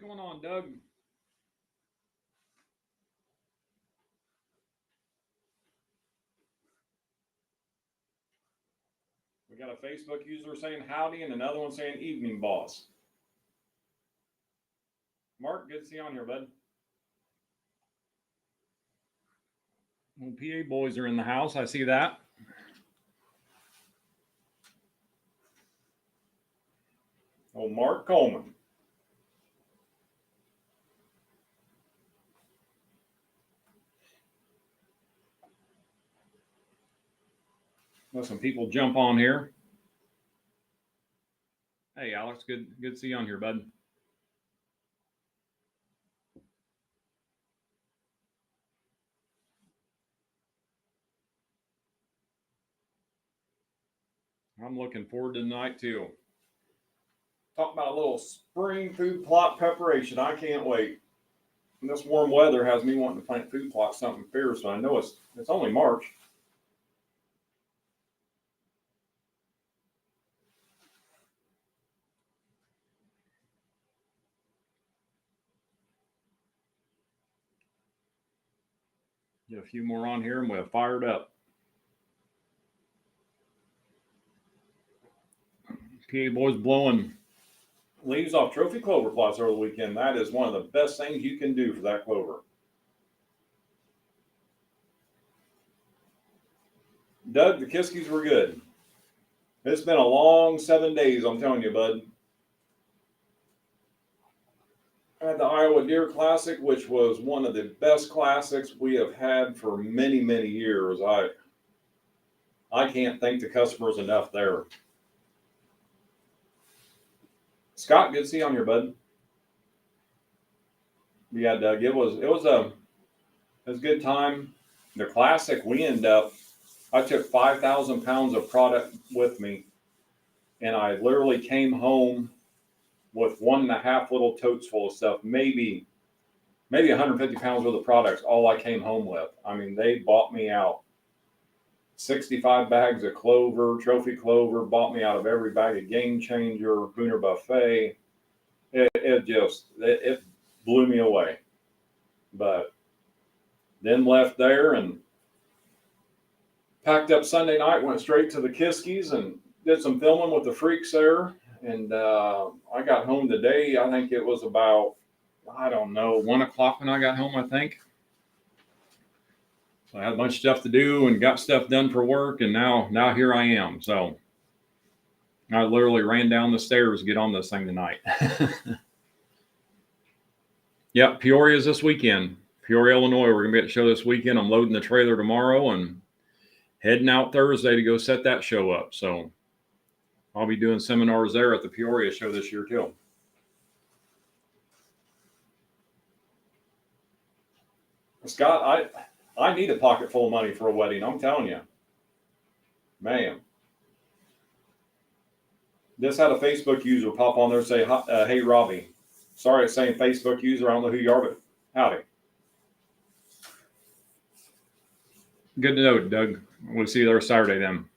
going on, Doug? We got a Facebook user saying howdy and another one saying evening, boss. Mark, good to see you on here, bud. Well, PA boys are in the house. I see that. Oh, Mark Coleman. Let some people jump on here. Hey, Alex, good to see you on here, bud. I'm looking forward to tonight too. Talk about a little spring food plot preparation. I can't wait. And this warm weather has me wanting to plant food plots something fierce. So I know it's only March. Get a few more on here and we're fired up. PA boys blowing leaves off trophy clover plots over the weekend. That is one of the best things you can do for that clover. Doug, the Kiskies were good. It's been a long 7 days, I'm telling you, bud. I had the Iowa Deer Classic, which was one of the best classics we have had for many, many years. I can't thank the customers enough there. Scott, good to see you on here, bud. Yeah, Doug, it was a good time. The classic, I took 5,000 pounds of product with me, and I literally came home with 1.5 little totes full of stuff, maybe 150 pounds worth of products, all I came home with. I mean, they bought me out 65 bags of clover, trophy clover, bought me out of every bag of Game Changer, Booner Buffet. It blew me away. But then left there and packed up Sunday night, went straight to the Kiskies and did some filming with the freaks there. And I got home today. I think it was about, 1 o'clock when I got home, I think. So I had a bunch of stuff to do and got stuff done for work. And now here I am. So I literally ran down the stairs to get on this thing tonight. Yep, Peoria's this weekend. Peoria, Illinois. We're going to be at the show this weekend. I'm loading the trailer tomorrow and heading out Thursday to go set that show up. So I'll be doing seminars there at the Peoria show this year too. Scott, I need a pocket full of money for a wedding. I'm telling you, man. Just had a Facebook user pop on there and say, "Hey, Robie, sorry it's saying Facebook user. I don't know who you are, but howdy." Good to know, Doug. We'll see you there Saturday then.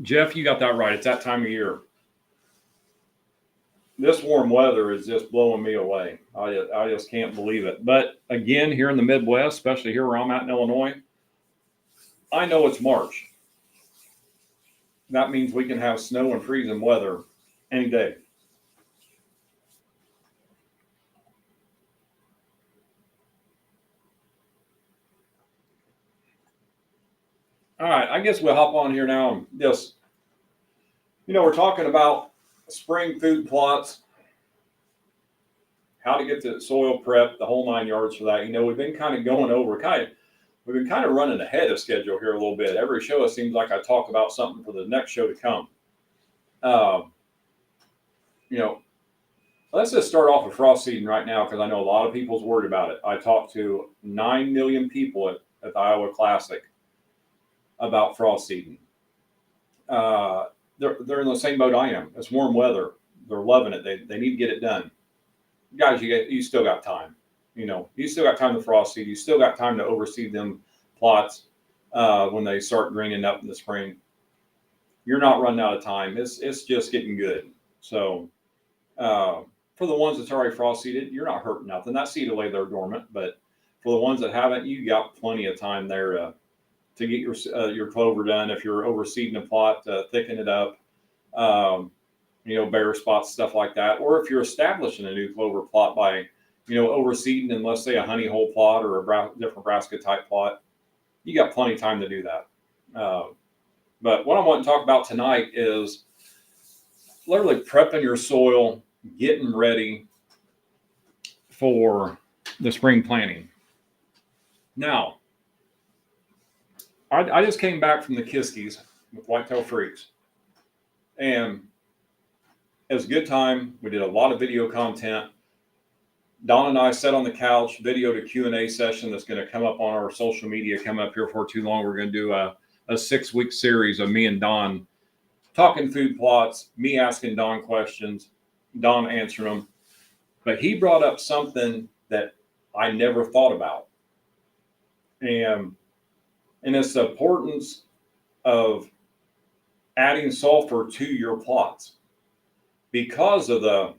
Jeff, you got that right. It's that time of year. This warm weather is just blowing me away. I just can't believe it. But again, here in the Midwest, especially here where I'm at in Illinois, I know it's March. That means we can have snow and freezing weather any day. All right, I guess we'll hop on here now and just, we're talking about spring food plots, how to get the soil prep, the whole 9 yards for that. We've been kind of going over, we've been kind of running ahead of schedule here a little bit. Every show, it seems like I talk about something for the next show to come. Let's just start off with frost seeding right now because I know a lot of people's worried about it. I talked to 9 million people at the Iowa Classic about frost seeding. They're in the same boat I am. It's warm weather. They're loving it. They need to get it done. Guys, you still got time. You still got time to frost seed. You still got time to overseed them plots when they start greening up in the spring. You're not running out of time. It's just getting good. So for for the ones that's already frost seeded, you're not hurting nothing. That seed will lay there dormant, but for the ones that haven't, you got plenty of time there to get your clover done. If you're overseeding a plot, thicken it up, bare spots, stuff like that. Or if you're establishing a new clover plot by, overseeding in, let's say, a honey hole plot or a different brassica type plot, you got plenty of time to do that. But what I want to talk about tonight is literally prepping your soil, getting ready for the spring planting. Now, I just came back from the Kiskies with Whitetail Freaks, and it was a good time. We did a lot of video content. Don and I sat on the couch, videoed a Q&A session that's going to come up on our social media coming up here for too long. We're going to do a 6-week series of me and Don talking food plots, me asking Don questions, Don answering them. But he brought up something that I never thought about. And it's the importance of adding sulfur to your plots because of the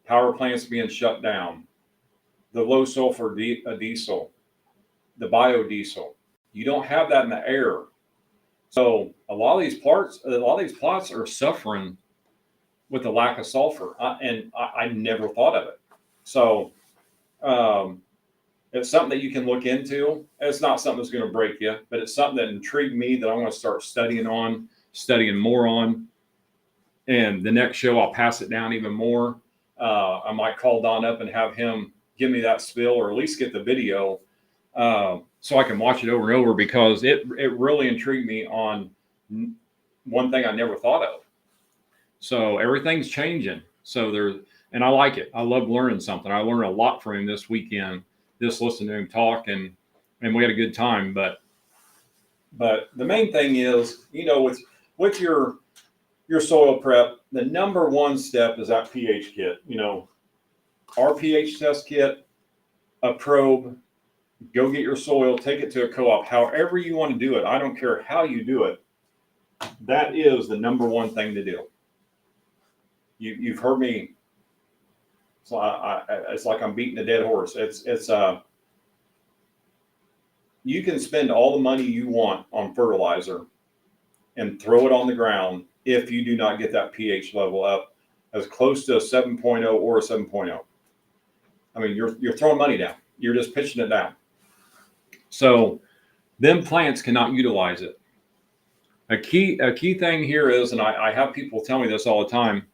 power plants being shut down, the low sulfur diesel, the biodiesel. You don't have that in the air. So a lot of these plots are suffering with the lack of sulfur. I never thought of it. So it's something that you can look into. It's not something that's going to break you, but it's something that intrigued me that I want to start studying more on. And the next show, I'll pass it down even more. I might call Don up and have him give me that spill, or at least get the video so I can watch it over and over, because it really intrigued me on one thing I never thought of. So everything's changing. And I like it. I love learning something. I learned a lot from him this weekend, just listening to him talk, and we had a good time. But the main thing is, with your soil prep, the number one step is that pH kit. Our pH test kit, a probe, go get your soil, take it to a co-op, however you want to do it. I don't care how you do it. That is the number one thing to do. You've heard me. So it's like I'm beating a dead horse. You can spend all the money you want on fertilizer and throw it on the ground if you do not get that pH level up as close to a 7.0 or a 7.0. I mean, you're throwing money down. You're just pitching it down. So them plants cannot utilize it. A key thing here is, and I have people tell me this all the time,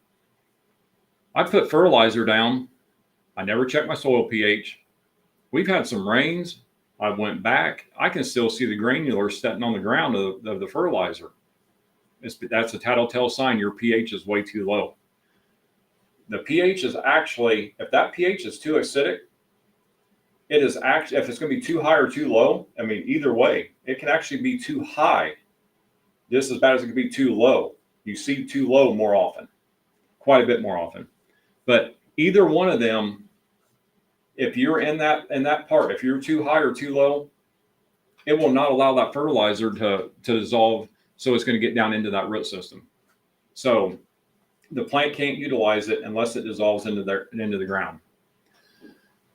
I put fertilizer down. I never check my soil pH. We've had some rains. I went back. I can still see the granulars sitting on the ground of the fertilizer. That's a telltale sign your pH is way too low. The pH is actually, if that pH is too acidic, it is actually, if it's going to be too high or too low, I mean, either way, it can actually be too high, just as bad as it can be too low. You see too low more often, quite a bit more often. But either one of them, if you're in that part, if you're too high or too low, it will not allow that fertilizer to dissolve. So it's going to get down into that root system. So the plant can't utilize it unless it dissolves into the ground.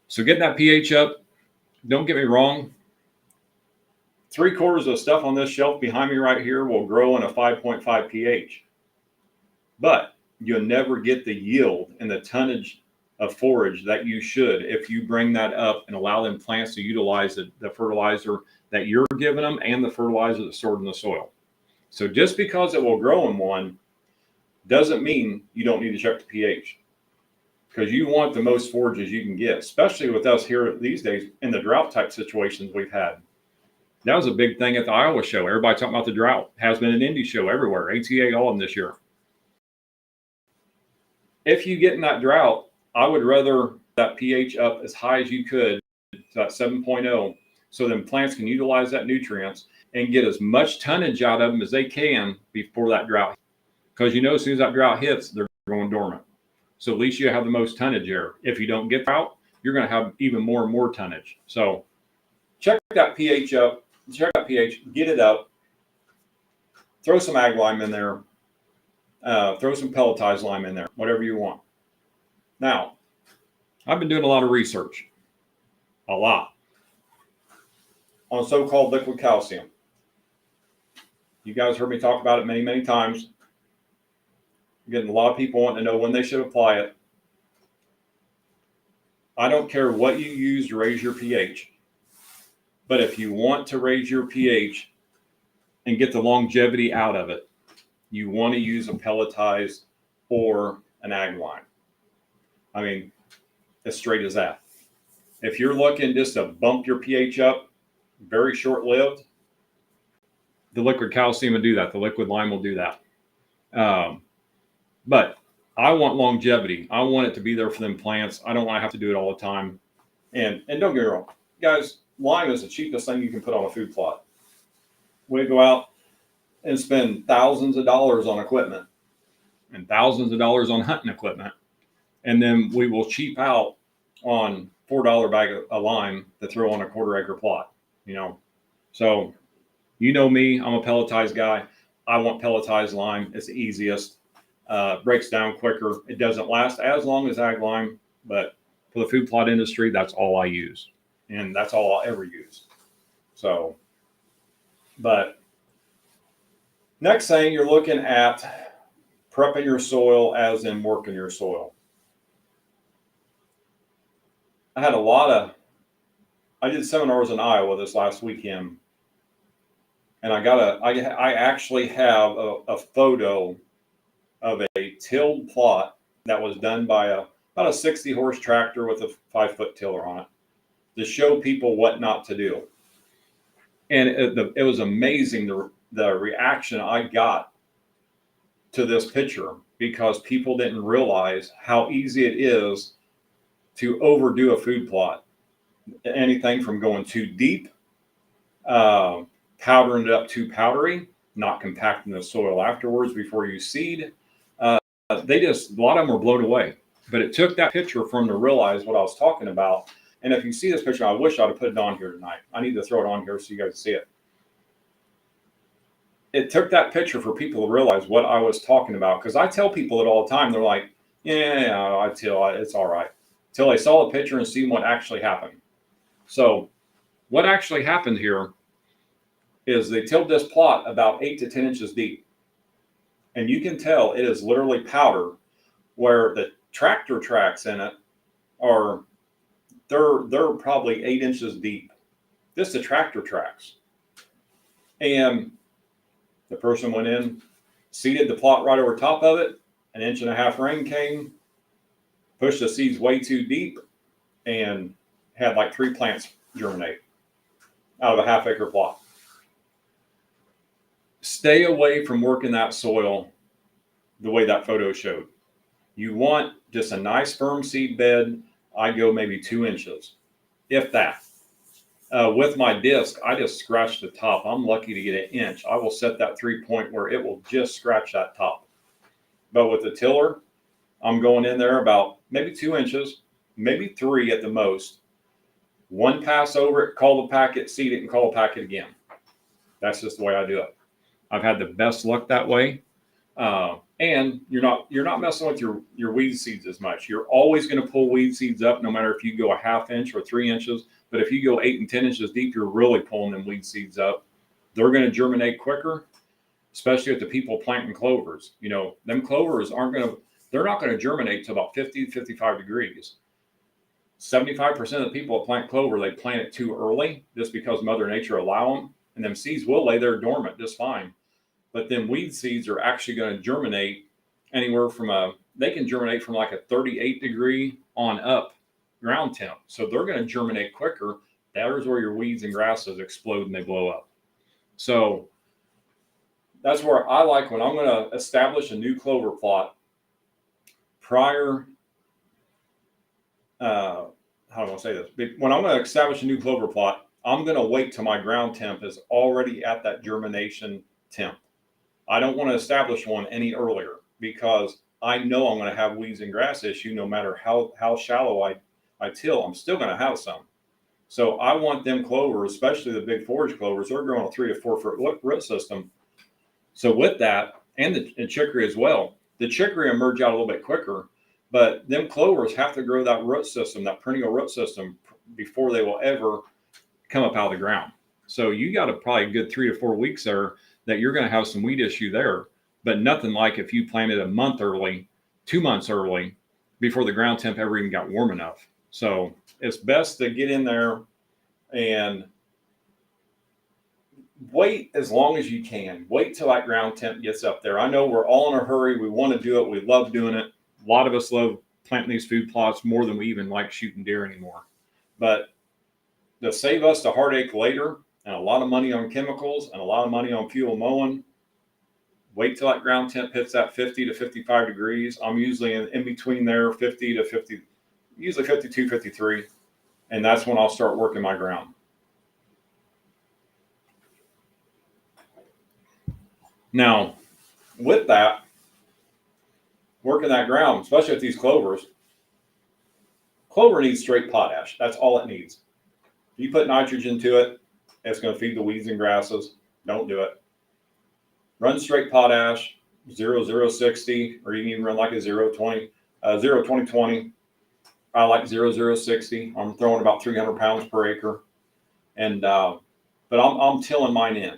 So getting that pH up, don't get me wrong, 3/4 of the stuff on this shelf behind me right here will grow in a 5.5 pH. But you'll never get the yield and the tonnage of forage that you should if you bring that up and allow them plants to utilize the fertilizer that you're giving them and the fertilizer that's stored in the soil. So just because it will grow in one doesn't mean you don't need to check the pH, because you want the most forages you can get, especially with us here these days in the drought type situations we've had. That was a big thing at the Iowa show. Everybody talking about the drought. Has been an Indy show everywhere, ATA, all of them this year. If you get in that drought, I would rather that pH up as high as you could to that 7.0, so then plants can utilize that nutrients and get as much tonnage out of them as they can before that drought. Because as soon as that drought hits, they're going dormant. So at least you have the most tonnage there. If you don't get drought, you're going to have even more and more tonnage. So check that pH up, get it up, throw some ag lime in there, throw some pelletized lime in there, whatever you want. Now, I've been doing a lot of research, a lot, on so-called liquid calcium. You guys heard me talk about it many, many times. I'm getting a lot of people wanting to know when they should apply it. I don't care what you use to raise your pH, but if you want to raise your pH and get the longevity out of it, you want to use a pelletized or an ag lime. I mean, as straight as that. If you're looking just to bump your pH up, very short-lived, the liquid calcium will do that. The liquid lime will do that. But I want longevity. I want it to be there for them plants. I don't want to have to do it all the time. And don't get me wrong, guys, lime is the cheapest thing you can put on a food plot. We go out and spend thousands of dollars on equipment and thousands of dollars on hunting equipment. And then we will cheap out on $4 bag of lime to throw on a 1/4 acre plot, you know? So, you know me, I'm a pelletized guy. I want pelletized lime. It's the easiest, breaks down quicker. It doesn't last as long as ag lime, but for the food plot industry, that's all I use. And that's all I'll ever use. So, but next thing, you're looking at prepping your soil as in working your soil. I did seminars in Iowa this last weekend, and I actually have a photo of a tilled plot that was done by about a 60 horse tractor with a 5-foot tiller on it to show people what not to do. And it was amazing the reaction I got to this picture, because people didn't realize how easy it is to overdo a food plot. Anything from going too deep, powdering it up too powdery, not compacting the soil afterwards before you seed. A lot of them were blown away. But it took that picture for them to realize what I was talking about. And if you see this picture, I wish I'd have put it on here tonight. I need to throw it on here so you guys see it. It took that picture for people to realize what I was talking about, because I tell people it all the time. They're like, yeah, I till it's all right. Till they saw the picture and see what actually happened. So what actually happened here is they tilled this plot about 8 to 10 inches deep. And you can tell it is literally powder, where the tractor tracks in it they're probably 8 inches deep. Just the tractor tracks. And the person went in, seeded the plot right over top of it. 1.5 inches rain came, pushed the seeds way too deep, and had like 3 plants germinate out of a 1/2 acre plot. Stay away from working that soil the way that photo showed. You want just a nice firm seed bed. I go maybe 2 inches, if that. With my disc, I just scratch the top. I'm lucky to get 1 inch. I will set that 3-point where it will just scratch that top. But with the tiller, I'm going in there about maybe 2 inches, maybe 3 at the most. 1 pass over it, call the packet, seed it, and call the packet again. That's just the way I do it. I've had the best luck that way. And you're not messing with your weed seeds as much. You're always going to pull weed seeds up, no matter if you go a 1/2 inch or 3 inches. But if you go 8 and 10 inches deep, you're really pulling them weed seeds up. They're going to germinate quicker, especially with the people planting clovers. You know, them clovers they're not going to germinate to about 50, 55 degrees. 75% of the people that plant clover, they plant it too early just because Mother Nature allow them. And them seeds will lay there dormant just fine. But then weed seeds are actually going to germinate anywhere from they can germinate from like a 38 degree on up ground temp. So they're going to germinate quicker. That is where your weeds and grasses explode and they blow up. So that's where I like, when I'm going to establish a new clover plot prior, how do I want to say this? When I'm going to establish a new clover plot, I'm going to wait till my ground temp is already at that germination temp. I don't want to establish one any earlier, because I know I'm going to have weeds and grass issue no matter how shallow I till. I'm still going to have some. So I want them clovers, especially the big forage clovers, they're growing a 3 to 4 foot root system. So with that, and chicory as well, the chicory emerge out a little bit quicker, But them clovers have to grow that root system, that perennial root system, before they will ever come up out of the ground. So you got a probably a good 3 to 4 weeks there that you're going to have some weed issue there, but nothing like if you planted a month early, 2 months early, before the ground temp ever even got warm enough. So it's best to get in there and wait as long as you can. Wait till that ground temp gets up there. I know we're all in a hurry. We want to do it. We love doing it. A lot of us love planting these food plots more than we even like shooting deer anymore. But to save us the heartache later and a lot of money on chemicals and a lot of money on fuel mowing, wait till that ground temp hits that 50 to 55 degrees. I'm usually in between there, 50 to 50, usually 52, 53. And that's when I'll start working my ground. Now, with that, working that ground, especially with these clovers, clover needs straight potash. That's all it needs. If you put nitrogen to it, it's going to feed the weeds and grasses. Don't do it. Run straight potash, 0,060, or you can even run like a 0,20, 0,20,20. I like 0,060. I'm throwing about 300 pounds per acre, and but I'm tilling mine in.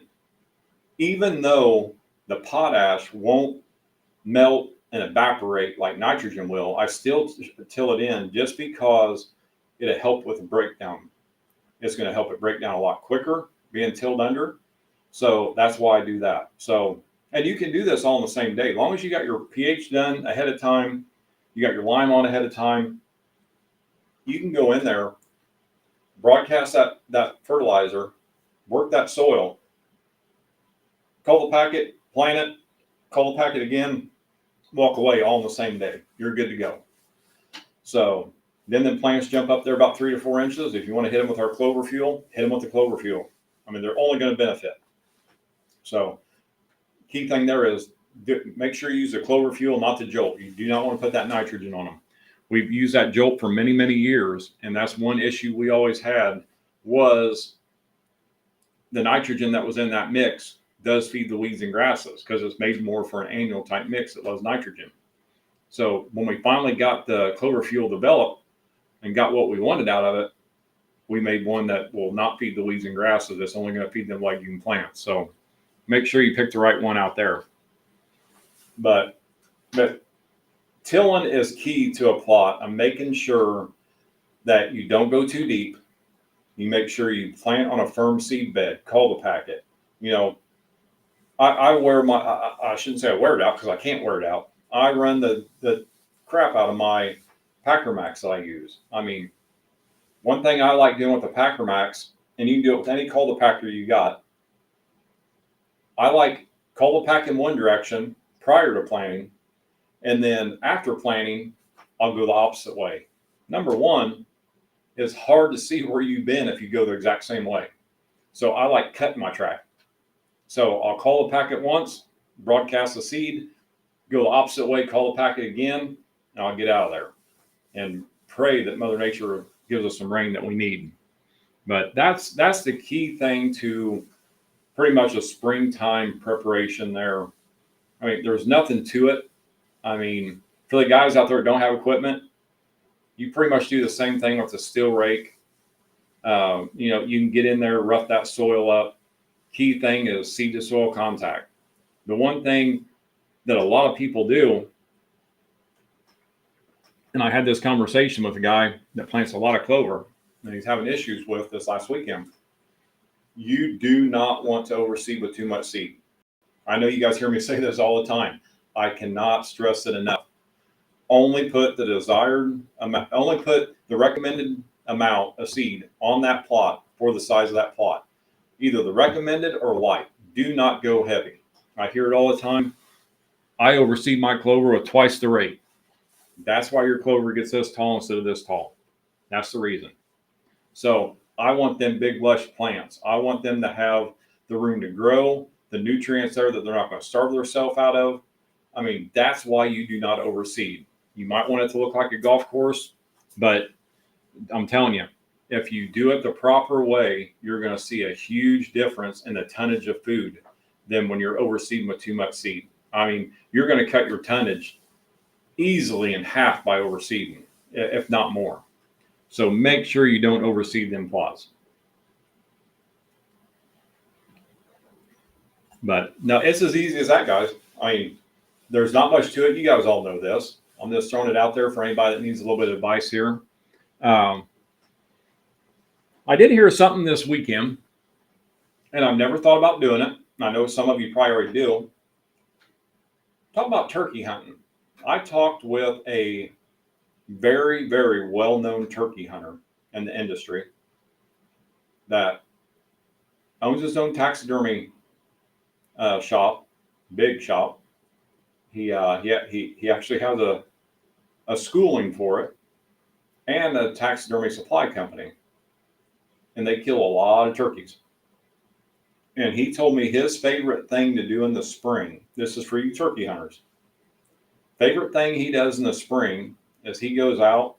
Even though the potash won't melt and evaporate like nitrogen will, I still till it in just because it'll help with the breakdown. It's going to help it break down a lot quicker being tilled under. So that's why I do that. So, and you can do this all in the same day. As long as you got your pH done ahead of time, you got your lime on ahead of time, you can go in there, broadcast that fertilizer, work that soil, call the packet, plant it, call the packet again, walk away all in the same day. You're good to go. So then the plants jump up there about 3 to 4 inches. If you want to hit them with our clover fuel, hit them with the clover fuel. I mean, they're only going to benefit. So key thing there is make sure you use the clover fuel, not the jolt. You do not want to put that nitrogen on them. We've used that jolt for many, many years. And that's one issue we always had was the nitrogen that was in that mix does feed the weeds and grasses because it's made more for an annual type mix that loves nitrogen. So when we finally got the clover fuel developed and got what we wanted out of it, we made one that will not feed the weeds and grasses. It's only going to feed them legume plants. So make sure you pick the right one out there. But tilling is key to a plot. I'm making sure that you don't go too deep. You make sure you plant on a firm seed bed, call the packet. You know, I wear my, I shouldn't say I wear it out because I can't wear it out. I run the crap out of my Packer Max that I use. I mean, one thing I like doing with the Packer Max, and you can do it with any call the packer you got, I like call the pack in one direction prior to planting, and then after planting, I'll go the opposite way. Number one, it's hard to see where you've been if you go the exact same way. So I like cutting my track. So I'll call the packet once, broadcast the seed, go the opposite way, call the packet again, and I'll get out of there and pray that Mother Nature gives us some rain that we need. But that's the key thing to pretty much a springtime preparation there. I mean, there's nothing to it. I mean, for the guys out there that don't have equipment, you pretty much do the same thing with a steel rake. You know, you can get in there, rough that soil up. Key thing is seed to soil contact. The one thing that a lot of people do, and I had this conversation with a guy that plants a lot of clover, and he's having issues with this last weekend. You do not want to overseed with too much seed. I know you guys hear me say this all the time. I cannot stress it enough. Only put the desired amount, only put the recommended amount of seed on that plot for the size of that plot. Either the recommended or light. Do not go heavy. I hear it all the time. I overseed my clover with twice the rate. That's why your clover gets this tall instead of this tall. That's the reason. So I want them big, lush plants. I want them to have the room to grow, the nutrients there that they're not going to starve themselves out of. I mean, that's why you do not overseed. You might want it to look like a golf course, but I'm telling you, if you do it the proper way, you're going to see a huge difference in the tonnage of food than when you're overseeding with too much seed. I mean, you're going to cut your tonnage easily in half by overseeding, if not more. So make sure you don't overseed them plots. But no, it's as easy as that, guys. I mean, there's not much to it. You guys all know this. I'm just throwing it out there for anybody that needs a little bit of advice here. I did hear something this weekend, and I've never thought about doing it. I know some of you probably already do. Talk about turkey hunting. I talked with a very, very well-known turkey hunter in the industry that owns his own taxidermy shop, big shop. He actually has a schooling for it and a taxidermy supply company, and they kill a lot of turkeys. And he told me his favorite thing to do in the spring. This is for you turkey hunters. Favorite thing he does in the spring is he goes out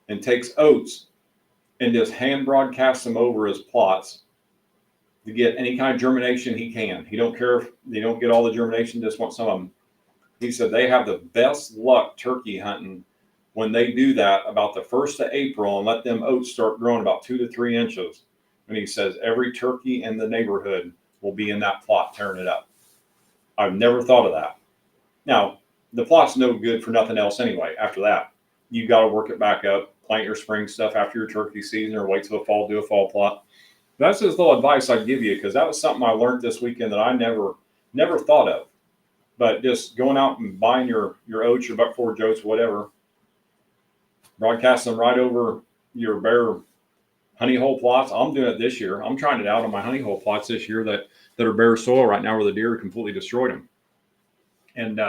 and takes oats and just hand broadcasts them over his plots to get any kind of germination he can. He don't care if they don't get all the germination, just want some of them. He said they have the best luck turkey hunting when they do that about the 1st of April and let them oats start growing about 2 to 3 inches. And he says every turkey in the neighborhood will be in that plot tearing it up. I've never thought of that. Now, the plot's no good for nothing else anyway. After that, you got to work it back up, plant your spring stuff after your turkey season, or wait till the fall, do a fall plot. That's just little advice I'd give you, because that was something I learned this weekend that I never thought of. But just going out and buying your oats, your buck forage oats, whatever, broadcast them right over your bare honey hole plots. I'm doing it this year. I'm trying it out on my honey hole plots this year that are bare soil right now where the deer completely destroyed them. And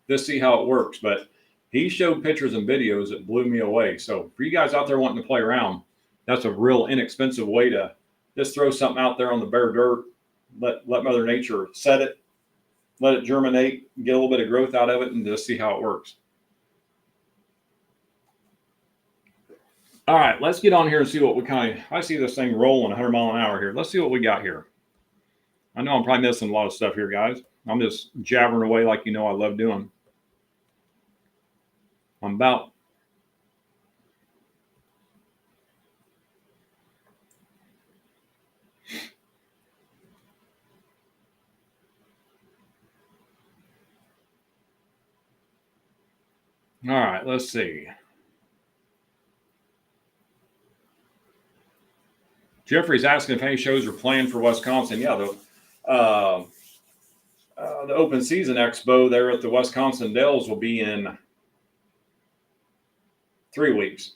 just see how it works. But he showed pictures and videos that blew me away. So for you guys out there wanting to play around, that's a real inexpensive way to just throw something out there on the bare dirt, let Mother Nature set it, let it germinate, get a little bit of growth out of it, and just see how it works. All right, let's get on here and see what we I see this thing rolling 100 mile an hour here. Let's see what we got here. I know I'm probably missing a lot of stuff here, guys. I'm just jabbering away like you know I love doing. I'm about all right, let's see. Jeffrey's asking if any shows are planned for Wisconsin. Yeah, the Open Season Expo there at the Wisconsin Dells will be in 3 weeks,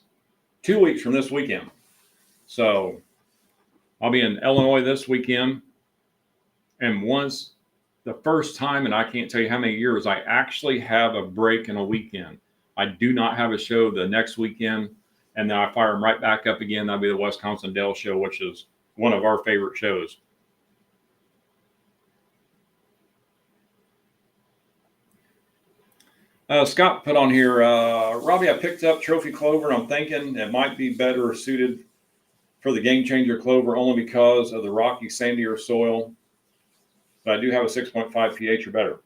2 weeks from this weekend. So I'll be in Illinois this weekend. And once the first time, and I can't tell you how many years, I actually have a break in a weekend. I do not have a show the next weekend, and then I fire them right back up again. That'll be the Wisconsin Dells show, which is one of our favorite shows. Scott put on here, Robbie, I picked up trophy clover, and I'm thinking it might be better suited for the game changer clover only because of the rocky, sandier soil. But I do have a 6.5 pH or better.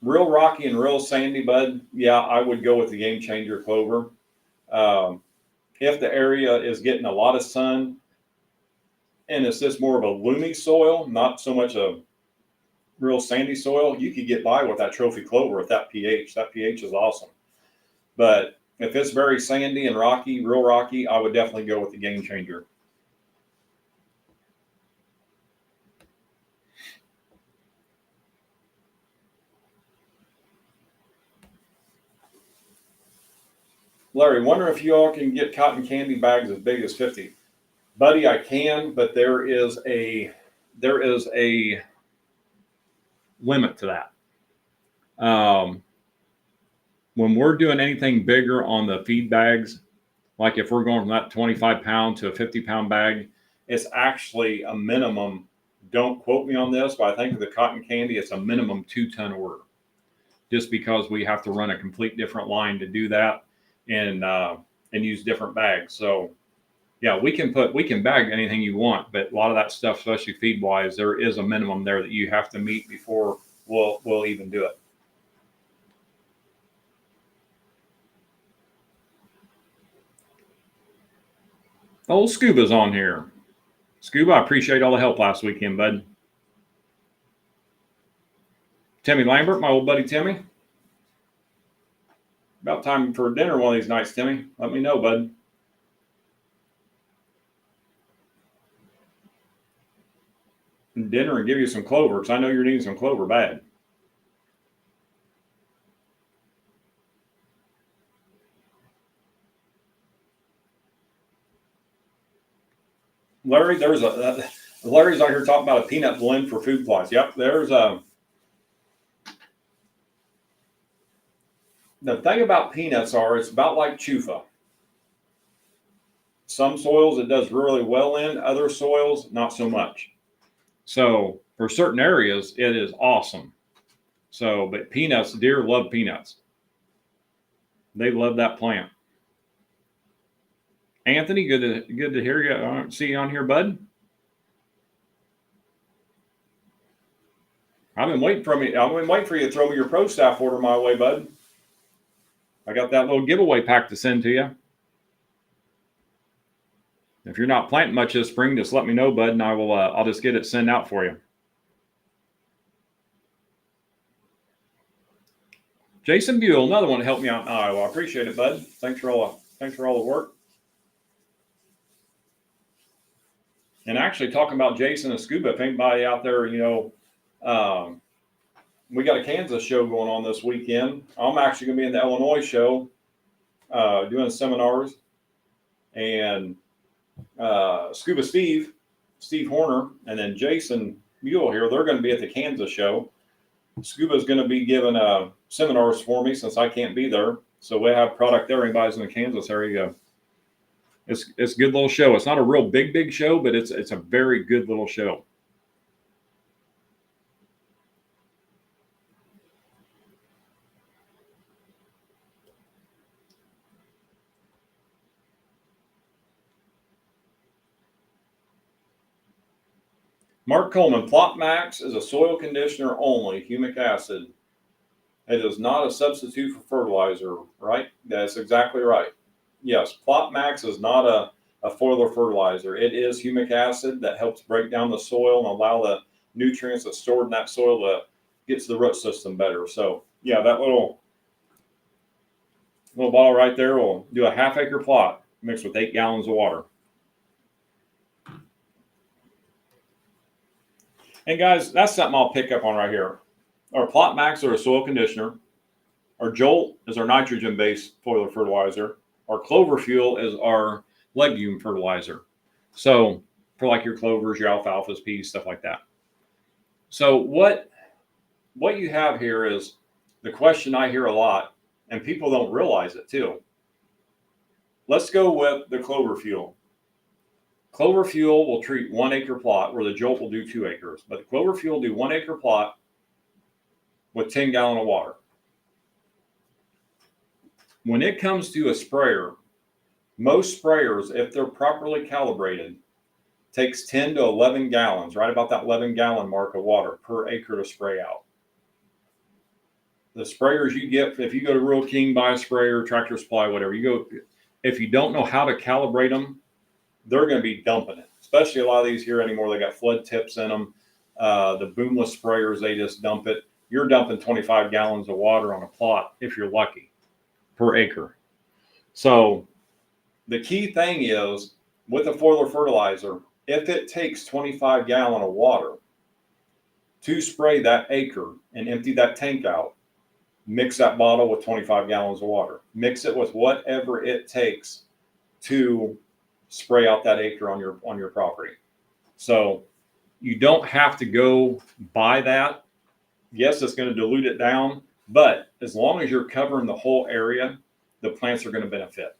Real rocky and real sandy, bud, yeah, I would go with the game changer clover. If the area is getting a lot of sun and it's just more of a loomy soil, not so much a real sandy soil, you could get by with that trophy clover with that pH. That pH is awesome. But if it's very sandy and rocky, real rocky, I would definitely go with the game changer. Larry, wonder if you all can get cotton candy bags as big as 50. Buddy, I can, but there is a limit to that. When we're doing anything bigger on the feed bags, like if we're going from that 25-pound to a 50-pound bag, it's actually a minimum. Don't quote me on this, but I think for the cotton candy, it's a minimum 2-ton order, just because we have to run a complete different line to do that and use different bags. So yeah, we can bag anything you want, but a lot of that stuff, especially feed wise, there is a minimum there that you have to meet before we'll even do it. Old Scuba's on here. Scuba, I appreciate all the help last weekend, bud. Timmy Lambert, my old buddy Timmy. About time for dinner one of these nights, Timmy. Let me know, bud. Dinner and give you some clover, because I know you're needing some clover bad. Larry, Larry's out here talking about a peanut blend for food plots. Yep, there's a. The thing about peanuts it's about like chufa. Some soils it does really well in, other soils not so much. So for certain areas, it is awesome. So, but peanuts, deer love peanuts. They love that plant. Anthony, good to hear you. See you on here, bud. I've been waiting for you to throw me your pro staff order my way, bud. I got that little giveaway pack to send to you. If you're not planting much this spring, just let me know, bud, and I'll just get it sent out for you. Jason Buell, another one to help me out in Iowa. I appreciate it, bud. Thanks for all the work. And actually, talking about Jason and Scuba, if anybody out there, we got a Kansas show going on this weekend. I'm actually going to be in the Illinois show doing seminars. And Scuba Steve Horner, and then Jason Buell here, they're going to be at the Kansas show. Scuba's going to be giving seminars for me since I can't be there. So we have product there. Anybody's in the Kansas area, it's a good little show. It's not a real big show, but it's a very good little show. Mark Coleman, Plot Max is a soil conditioner only, humic acid. It is not a substitute for fertilizer, right? That's exactly right. Yes, Plot Max is not a foliar fertilizer. It is humic acid that helps break down the soil and allow the nutrients that's stored in that soil to get to the root system better. So, yeah, that little bottle right there will do a half-acre plot mixed with 8 gallons of water. And guys, that's something I'll pick up on right here. Our Plot Max are a soil conditioner. Our Jolt is our nitrogen-based foliar fertilizer. Our Clover Fuel is our legume fertilizer. So for like your clovers, your alfalfas, peas, stuff like that. So what you have here is the question I hear a lot, and people don't realize it too. Let's go with the Clover Fuel. Clover Fuel will treat 1 acre plot where the Jolt will do 2 acres, but the Clover Fuel will do 1 acre plot with 10 gallons of water. When it comes to a sprayer, most sprayers, if they're properly calibrated, takes 10 to 11 gallons, right about that 11 gallon mark of water per acre to spray out. The sprayers you get, if you go to Rural King, buy a sprayer, Tractor Supply, whatever, if you don't know how to calibrate them, they're going to be dumping it. Especially a lot of these here anymore, they got flood tips in them. The boomless sprayers, they just dump it. You're dumping 25 gallons of water on a plot, if you're lucky, per acre. So the key thing is, with a foliar fertilizer, if it takes 25 gallons of water to spray that acre and empty that tank out, mix that bottle with 25 gallons of water. Mix it with whatever it takes to spray out that acre on your property. So you don't have to go buy that. Yes, it's going to dilute it down, but as long as you're covering the whole area, the plants are going to benefit.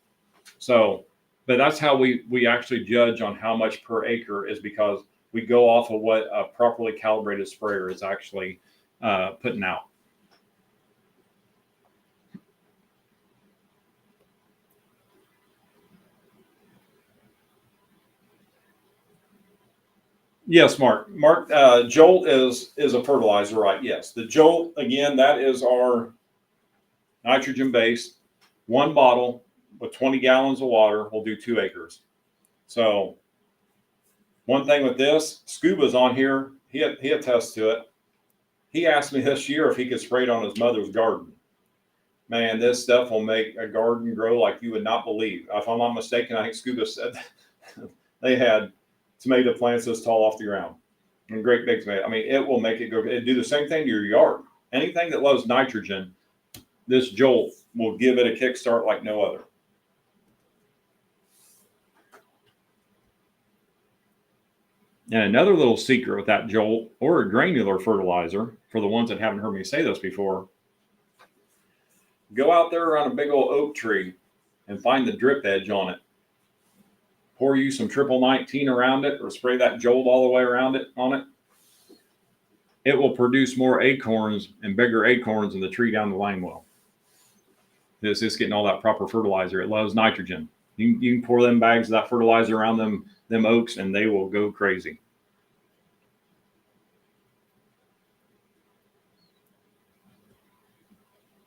So, but that's how we actually judge on how much per acre is, because we go off of what a properly calibrated sprayer is actually putting out. Yes, Mark. Jolt is a fertilizer, right? Yes. The Jolt, again, that is our nitrogen-based. 1 bottle with 20 gallons of water will do 2 acres. So one thing with this, Scuba's on here. He attests to it. He asked me this year if he could spray it on his mother's garden. Man, this stuff will make a garden grow like you would not believe. If I'm not mistaken, I think Scuba said they had tomato plants this tall off the ground. And great big tomato. I mean, it will make it go. It'd do the same thing to your yard. Anything that loves nitrogen, this Jolt will give it a kickstart like no other. And another little secret with that Jolt or a granular fertilizer, for the ones that haven't heard me say this before, go out there around a big old oak tree and find the drip edge on it. Pour you some triple 19 around it or spray that Jolt all the way around it on it. It will produce more acorns and bigger acorns than the tree down the line will. It's just getting all that proper fertilizer. It loves nitrogen. You can pour them bags of that fertilizer around them oaks and they will go crazy.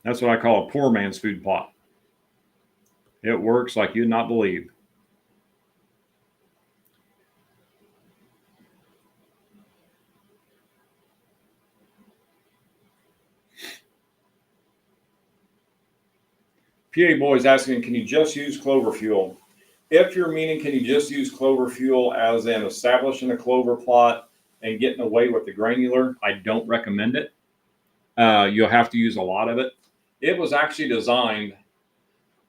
That's what I call a poor man's food plot. It works like you'd not believe. PA Boy's asking, can you just use clover fuel? If you're meaning, can you just use clover fuel as in establishing a clover plot and getting away with the granular, I don't recommend it. You'll have to use a lot of it. It was actually designed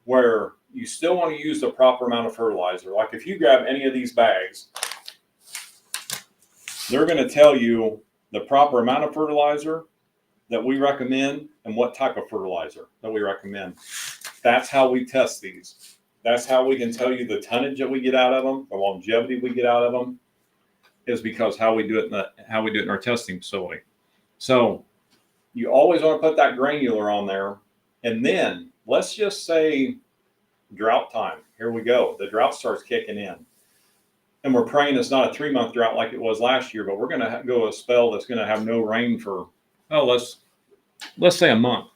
where you still want to use the proper amount of fertilizer. Like if you grab any of these bags, they're going to tell you the proper amount of fertilizer that we recommend and what type of fertilizer that we recommend. That's how we test these. That's how we can tell you the tonnage that we get out of them, the longevity we get out of them, is because how we do it in our testing facility. So you always want to put that granular on there. And then let's just say drought time. Here we go. The drought starts kicking in. And we're praying it's not a 3-month drought like it was last year, but we're going to go a spell that's going to have no rain for, let's say a month.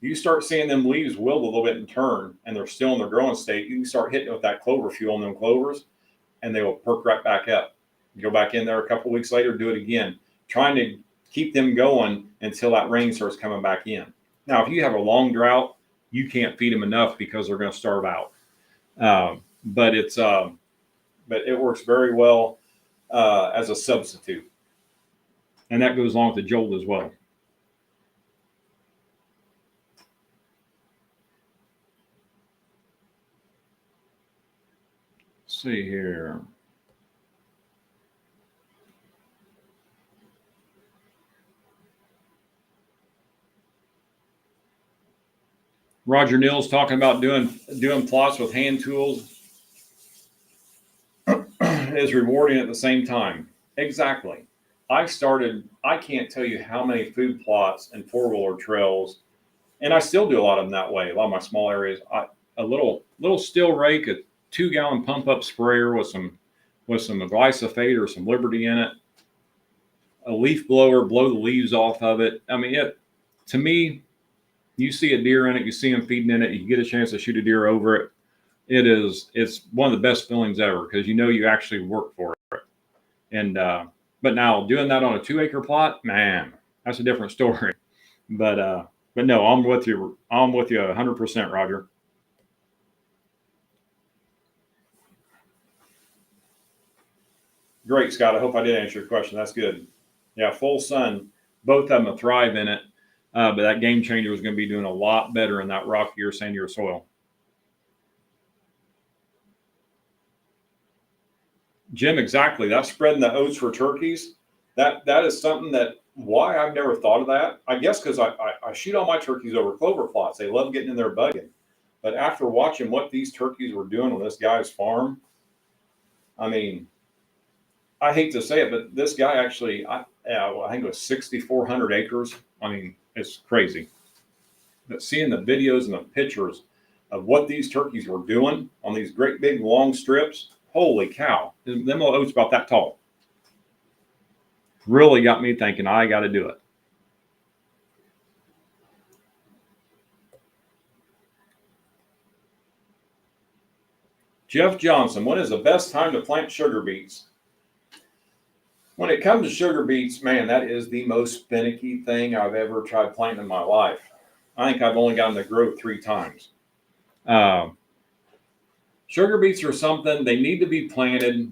You start seeing them leaves wilt a little bit and turn, and they're still in their growing state. You can start hitting it with that clover fuel on them clovers, and they will perk right back up. You go back in there a couple of weeks later, do it again, trying to keep them going until that rain starts coming back in. Now, if you have a long drought, you can't feed them enough because they're going to starve out. But it works very well as a substitute, and that goes along with the Jolt as well. Let's see here. Roger Neal's talking about doing plots with hand tools is rewarding at the same time. Exactly. I can't tell you how many food plots and 4-wheeler trails, and I still do a lot of them that way. A lot of my small areas, a little steel rake, a 2-gallon pump up sprayer with some glyphosate or some Liberty in it, a leaf blower, blow the leaves off of it. I mean, to me, you see a deer in it, you see them feeding in it, you get a chance to shoot a deer over it. It's one of the best feelings ever because you actually work for it. And but now doing that on a 2-acre plot, man, that's a different story. But no, I'm with you 100%, Roger. Great, Scott. I hope I did answer your question. That's good. Yeah, full sun, both of them will thrive in it. But that game changer is going to be doing a lot better in that rockier, sandier soil. Jim, exactly. That's spreading the oats for turkeys. That is something that why I've never thought of that. I guess because I shoot all my turkeys over clover plots. They love getting in there bugging. But after watching what these turkeys were doing on this guy's farm, I mean, I hate to say it, but this guy actually, I think it was 6,400 acres. I mean, it's crazy. But seeing the videos and the pictures of what these turkeys were doing on these great big long strips, holy cow, them little oats about that tall. Really got me thinking, I got to do it. Jeff Johnson, when is the best time to plant sugar beets? When it comes to sugar beets, man, that is the most finicky thing I've ever tried planting in my life. I think I've only gotten to grow 3 times. Sugar beets are something, they need to be planted.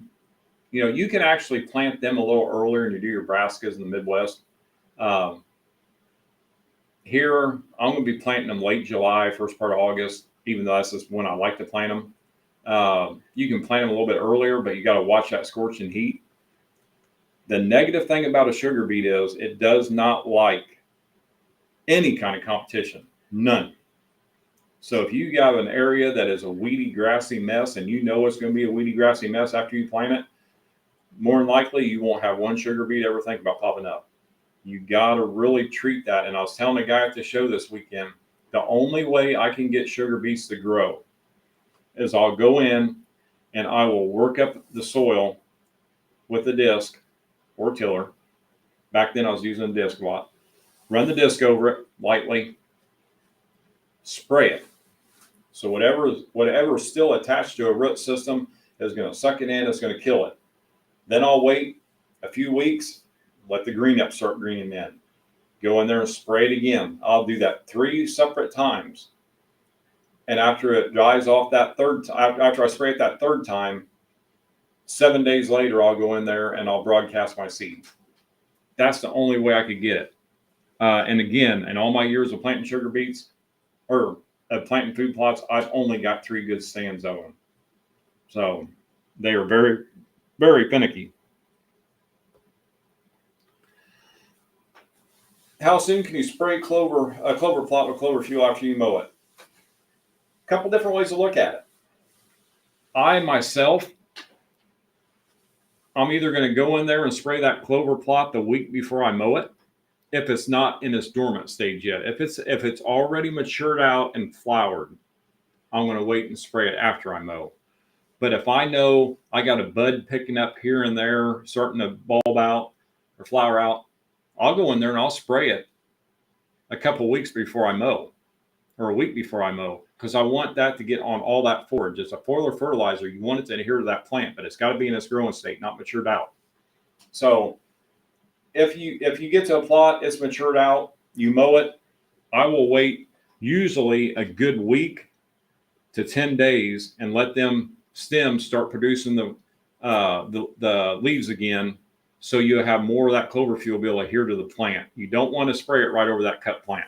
You know, you can actually plant them a little earlier and you do your brassicas in the Midwest. Here, I'm going to be planting them late July, first part of August, even though that's just when I like to plant them. You can plant them a little bit earlier, but you got to watch that scorching heat. The negative thing about a sugar beet is it does not like any kind of competition, none. So if you got an area that is a weedy, grassy mess and you know it's going to be a weedy, grassy mess after you plant it, more than likely you won't have one sugar beet ever think about popping up. You got to really treat that. And I was telling a guy at the show this weekend, the only way I can get sugar beets to grow is I'll go in and I will work up the soil with a disc or tiller. Back then I was using a disc a lot. Run the disc over it lightly, spray it. So whatever is still attached to a root system is going to suck it in, it's going to kill it. Then I'll wait a few weeks, let the green up start greening in. Go in there and spray it again. I'll do that 3 separate times. And after it dries off that after I spray it that third time, 7 days later, I'll go in there and I'll broadcast my seed. That's the only way I could get it. And again, in all my years of planting sugar beets or planting food plots, I've only got 3 good stands of them. So they are very, very finicky. How soon can you spray a clover plot with clover fuel after you mow it? A couple different ways to look at it. I myself, I'm either going to go in there and spray that clover plot the week before I mow it, if it's not in its dormant stage yet. If it's already matured out and flowered, I'm going to wait and spray it after I mow. But if I know I got a bud picking up here and there, starting to bulb out or flower out, I'll go in there and I'll spray it a couple weeks before I mow, or a week before I mow, because I want that to get on all that forage. It's a foliar fertilizer. You want it to adhere to that plant, but it's got to be in its growing state, not matured out. So if you get to a plot, it's matured out, you mow it, I will wait usually a good week to 10 days and let them stems start producing the leaves again, so you have more of that clover fuel be able to adhere to the plant. You don't want to spray it right over that cut plant.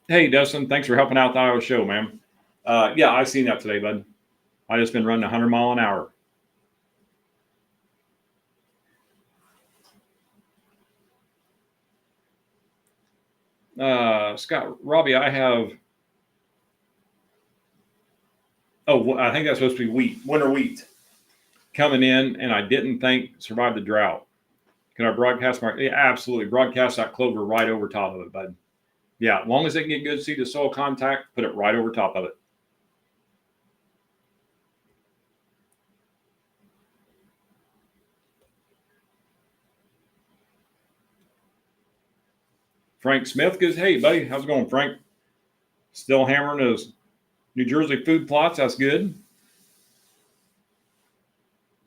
Hey, Dustin, thanks for helping out the Iowa show, man. Yeah, I seen that today, bud. I just been running 100 mile an hour. Scott, Robbie, I have. Oh, I think that's supposed to be wheat, winter wheat, coming in, and I didn't think survived the drought. Can I broadcast my? Yeah, absolutely, broadcast that clover right over top of it, bud. Yeah, as long as they can get good seed to soil contact, put it right over top of it. Frank Smith goes, hey, buddy, how's it going, Frank? Still hammering those New Jersey food plots. That's good.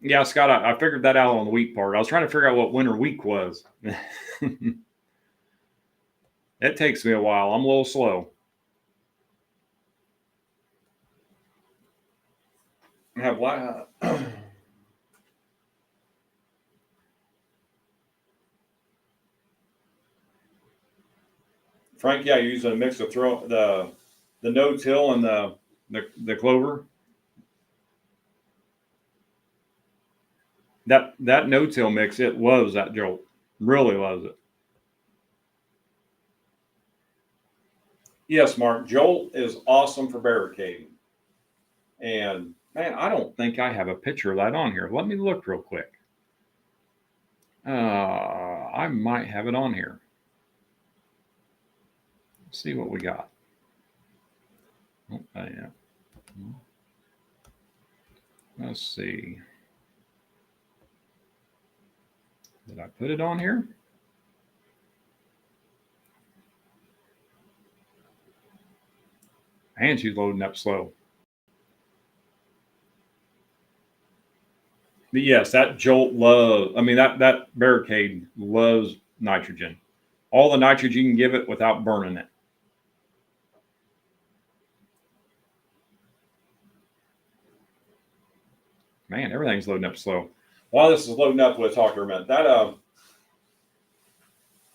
Yeah, Scott, I figured that out on the wheat part. I was trying to figure out what winter wheat was. It takes me a while. I'm a little slow. I have Frank, yeah, you're using a mix of the no-till and the clover. That no-till mix, it loves that jolt. Really loves it. Yes, Mark, jolt is awesome for barricading. And man, I don't think I have a picture of that on here. Let me look real quick. I might have it on here. Let's see what we got. Oh, yeah. Let's see. Did I put it on here? Man, she's loading up slow. But yes, that Jolt that barricade loves nitrogen. All the nitrogen you can give it without burning it. Man, everything's loading up slow. While this is loading up, we'll talk for a minute.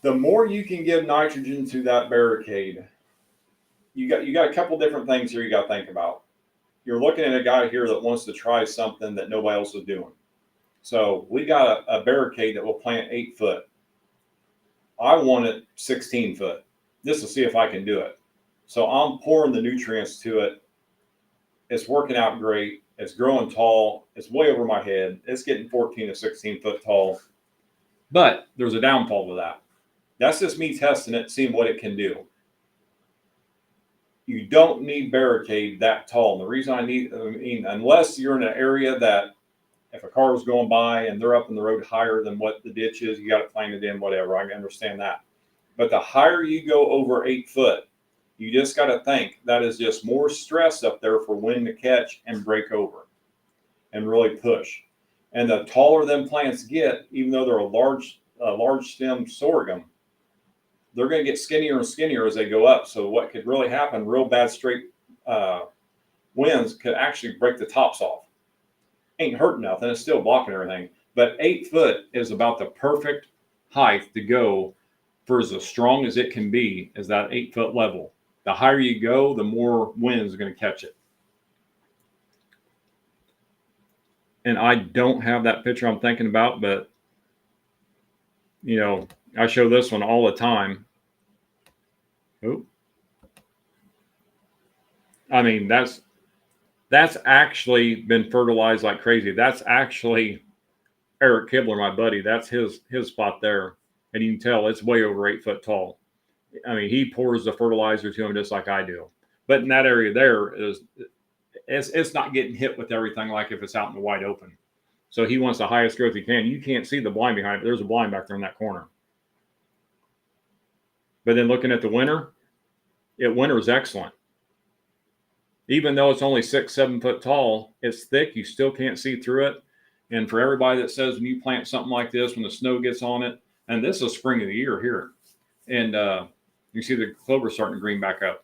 The more you can give nitrogen to that barricade, you got a couple different things here you got to think about. You're looking at a guy here that wants to try something that nobody else is doing. So we got a barricade that will plant 8 foot. I want it 16 foot. Just to see if I can do it. So I'm pouring the nutrients to it. It's working out great. It's growing tall. It's way over my head. It's getting 14 to 16 foot tall. But there's a downfall to that. That's just me testing it, seeing what it can do. You don't need barricade that tall. And the reason unless you're in an area that if a car was going by and they're up in the road higher than what the ditch is, you got to plant it in, whatever. I understand that. But the higher you go over 8 foot, you just got to think that is just more stress up there for wind to catch and break over and really push. And the taller them plants get, even though they're a large stem sorghum, they're going to get skinnier and skinnier as they go up. So what could really happen, real bad straight winds could actually break the tops off. Ain't hurting nothing. It's still blocking everything. But 8 foot is about the perfect height to go for as strong as it can be, is that 8 foot level. The higher you go, the more wind is going to catch it. And I don't have that picture I'm thinking about, but I show this one all the time. Oh, I mean, that's actually been fertilized like crazy. That's actually Eric Kibler, my buddy. That's his spot there. And you can tell it's way over 8 foot tall. I mean, he pours the fertilizer to him just like I do. But in that area there, it's not getting hit with everything like if it's out in the wide open. So he wants the highest growth he can. You can't see the blind behind it. There's a blind back there in that corner. But then looking at the winter, winter is excellent. Even though it's only 6-7 foot tall, it's thick. You still can't see through it. And for everybody that says when you plant something like this, when the snow gets on it, and this is spring of the year here, and you see the clover starting to green back up.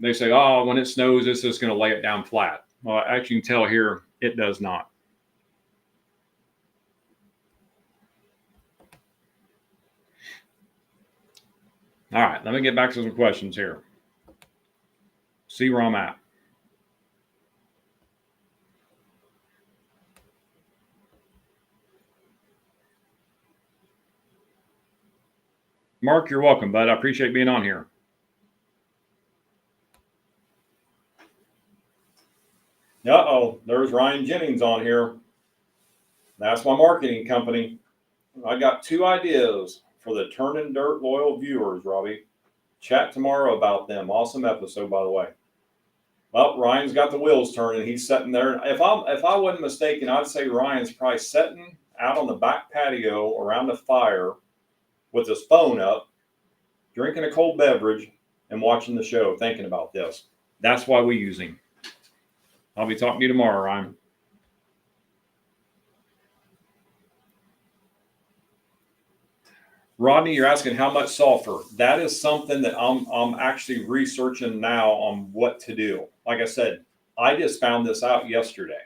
They say, oh, when it snows, it's just going to lay it down flat. Well, actually, you can tell here, it does not. All right, let me get back to some questions here. See where I'm at. Mark, you're welcome, bud. I appreciate being on here. Uh-oh, there's Ryan Jennings on here. That's my marketing company. I got 2 ideas for the Turning Dirt loyal viewers, Robbie. Chat tomorrow about them. Awesome episode, by the way. Well, Ryan's got the wheels turning. He's sitting there. If I wasn't mistaken, I'd say Ryan's probably sitting out on the back patio around the fire with his phone up, drinking a cold beverage, and watching the show, thinking about this. That's why we use him. I'll be talking to you tomorrow, Ryan. Rodney, you're asking how much sulfur. That is something that I'm actually researching now on what to do. Like I said, I just found this out yesterday.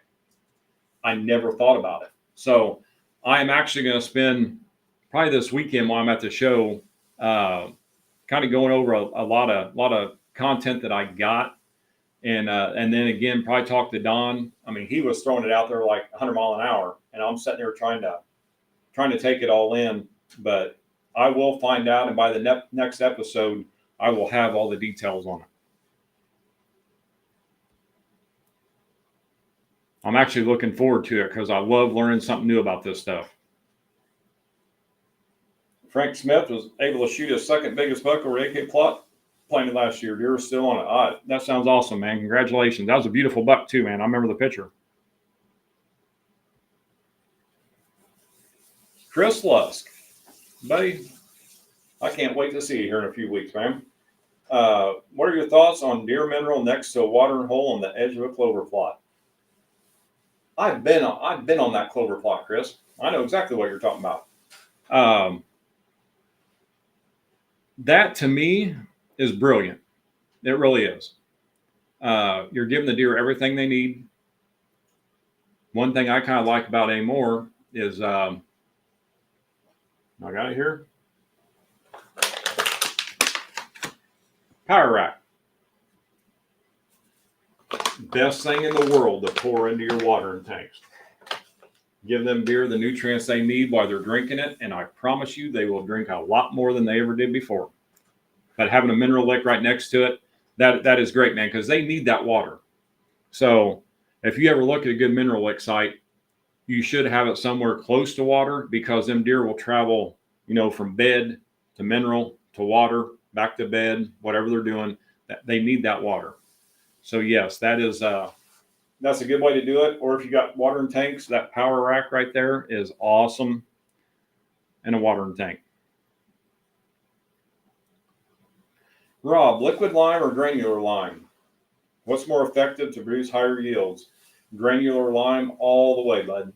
I never thought about it. So I'm actually going to spend probably this weekend while I'm at the show, kind of going over a lot of content that I got. And then again, probably talk to Don. I mean, he was throwing it out there like 100 miles an hour, and I'm sitting there trying to take it all in. But I will find out, and by the next episode, I will have all the details on it. I'm actually looking forward to it because I love learning something new about this stuff. Frank Smith was able to shoot his second biggest buck over AK plot planted last year. Deer still on it. That sounds awesome, man. Congratulations. That was a beautiful buck too, man. I remember the picture. Chris Lusk, buddy, I can't wait to see you here in a few weeks, man. What are your thoughts on deer mineral next to a watering hole on the edge of a clover plot? I've been on that clover plot, Chris. I know exactly what you're talking about. That to me is brilliant. It really is. You're giving the deer everything they need. One thing I kind of like about anymore is I got it here. Power rack. Best thing in the world to pour into your watering tanks. Give them deer the nutrients they need while they're drinking it, and I promise you they will drink a lot more than they ever did before. But having a mineral lick right next to it, that is great, man, because they need that water. So if you ever look at a good mineral lick site, you should have it somewhere close to water, because them deer will travel, from bed to mineral to water, back to bed, whatever they're doing, they need that water. So yes, that's a good way to do it. Or if you got watering tanks, that power rack right there is awesome in a watering tank. Rob, liquid lime or granular lime? What's more effective to produce higher yields? Granular lime all the way, bud.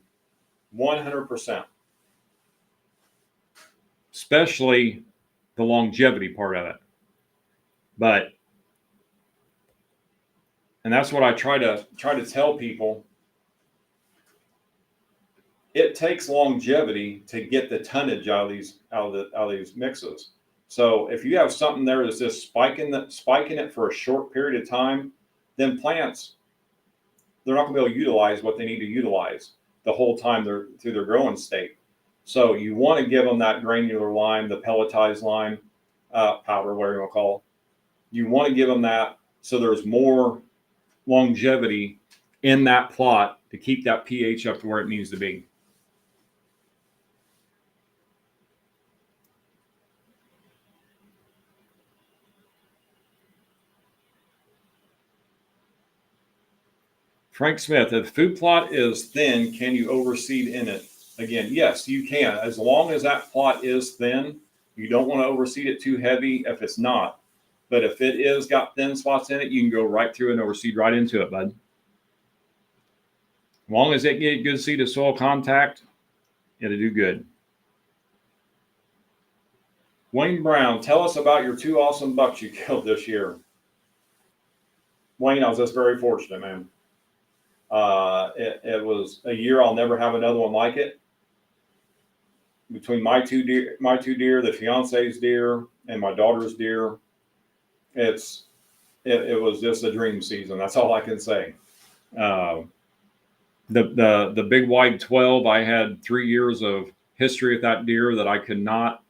100%. Especially the longevity part of it. And that's what I try to tell people. It takes longevity to get the tonnage out of these mixes. So if you have something there that's just spiking it for a short period of time, then plants, they're not going to be able to utilize what they need to utilize the whole time they're through their growing state. So you want to give them that granular lime, the pelletized lime, powder, whatever you want to call it. You want to give them that so there's more longevity in that plot to keep that pH up to where it needs to be. Frank Smith, if the food plot is thin, can you overseed in it? Again, yes, you can. As long as that plot is thin, you don't want to overseed it too heavy if it's not. But if it is got thin spots in it, you can go right through and overseed right into it, bud. As long as it get good seed to soil contact, it'll do good. Wayne Brown, tell us about your 2 awesome bucks you killed this year. Wayne, I was just very fortunate, man. It was a year I'll never have another one like it. Between my two deer, the fiance's deer, and my daughter's deer, it was just a dream season. That's all I can say. The big wide 12, I had 3 years of history with that deer that I could not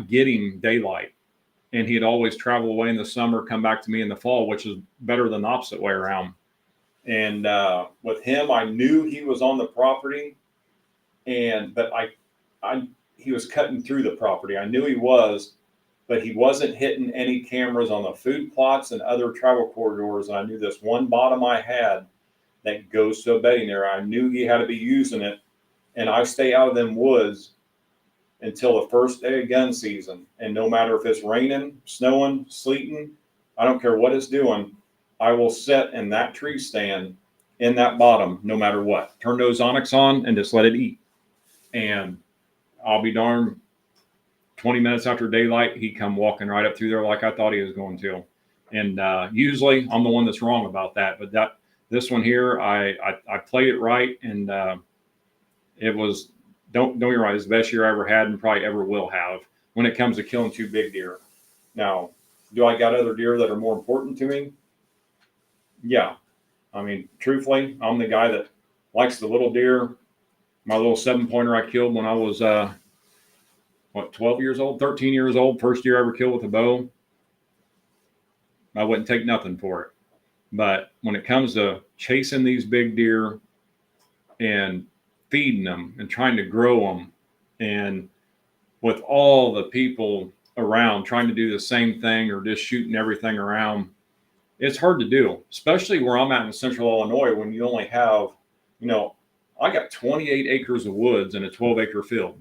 get him daylight, and he'd always travel away in the summer, come back to me in the fall, which is better than the opposite way around. And with him, I knew he was on the property, but he was cutting through the property. I knew he was, but he wasn't hitting any cameras on the food plots and other travel corridors. And I knew this one bottom I had that goes to a bedding area. I knew he had to be using it, and I stay out of them woods until the first day of gun season. And no matter if it's raining, snowing, sleeting, I don't care what it's doing, I will sit in that tree stand in that bottom no matter what. Turn those onyx on and just let it eat. And I'll be darned, 20 minutes after daylight, he come walking right up through there like I thought he was going to. And usually I'm the one that's wrong about that. But this one here, I played it right, and it was, don't get me right, it's the best year I ever had and probably ever will have when it comes to killing 2 big deer. Now, do I got other deer that are more important to me? Yeah. I mean, truthfully, I'm the guy that likes the little deer. My little 7-pointer I killed when I was, 12 years old, 13 years old, first year I ever killed with a bow. I wouldn't take nothing for it. But when it comes to chasing these big deer and feeding them and trying to grow them, and with all the people around trying to do the same thing or just shooting everything around, it's hard to do, especially where I'm at in central Illinois when you only have, I got 28 acres of woods in a 12-acre field,